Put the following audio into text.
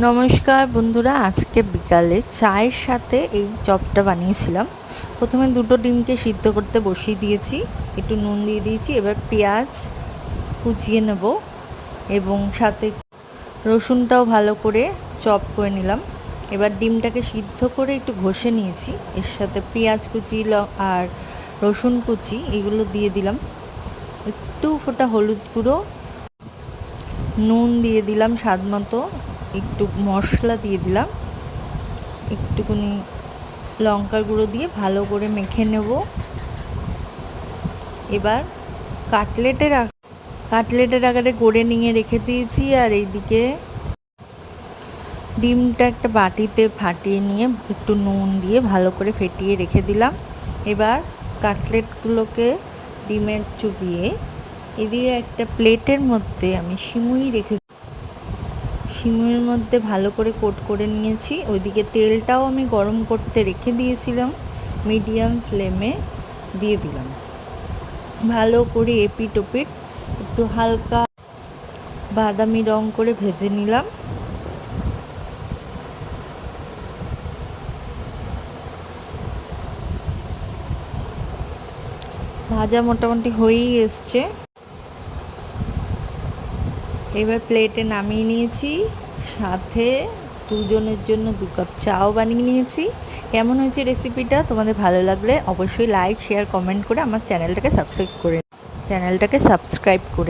নমস্কার বন্ধুরা, আজকে বিকালে চায়ের সাথে এই চপটা বানিয়েছিলাম। প্রথমে দুটো ডিমকে সিদ্ধ করতে বসিয়ে দিয়েছি, একটু নুন দিয়ে দিয়েছি। এবার পেঁয়াজ কুচিয়ে নেব এবং সাথে রসুনটাও ভালো করে চপ করে নিলাম। এবার ডিমটাকে সিদ্ধ করে একটু ঘষে নিয়েছি, এর সাথে পেঁয়াজ কুচি আর রসুন কুচি এগুলো দিয়ে দিলাম। একটু ফোঁটা হলুদ গুঁড়ো, নুন দিয়ে দিলাম স্বাদ মতো, একটু মশলা দিয়ে দিলাম, একটুখানি লঙ্কার গুঁড়ো দিয়ে ভালো করে মেখে নেব। এবার কাটলেটের আকারে গড়ে নিয়ে রেখে দিয়েছি। আর এইদিকে ডিমটা একটা বাটিতে ফাটিয়ে নিয়ে একটু নুন দিয়ে ভালো করে ফেটিয়ে রেখে দিলাম। এবার কাটলেটগুলোকে ডিমের চুবিয়ে এদিকে একটা প্লেটের মধ্যে আমি সিমুইয়ের মধ্যে ভালো করে কোট করে নিয়েছি। ওইদিকে তেলটাও আমি গরম করতে রেখে দিয়েছিলাম, মিডিয়াম ফ্লেমে দিয়ে দিলাম। ভালো করে এপিট ওপিট একটু হালকা বাদামি রং করে ভেজে নিলাম। ভাজা মোটামুটি হয়েই এসছে। এবার প্লেটে নামিয়ে নিয়েছি, সাথে দুজনের জন্য 2 কাপ চাও বানিয়ে নিয়েছি। কেমন হয়েছে রেসিপিটা? তোমাদের ভালো লাগলে অবশ্যই লাইক শেয়ার কমেন্ট করে আমার চ্যানেলটাকে সাবস্ক্রাইব করে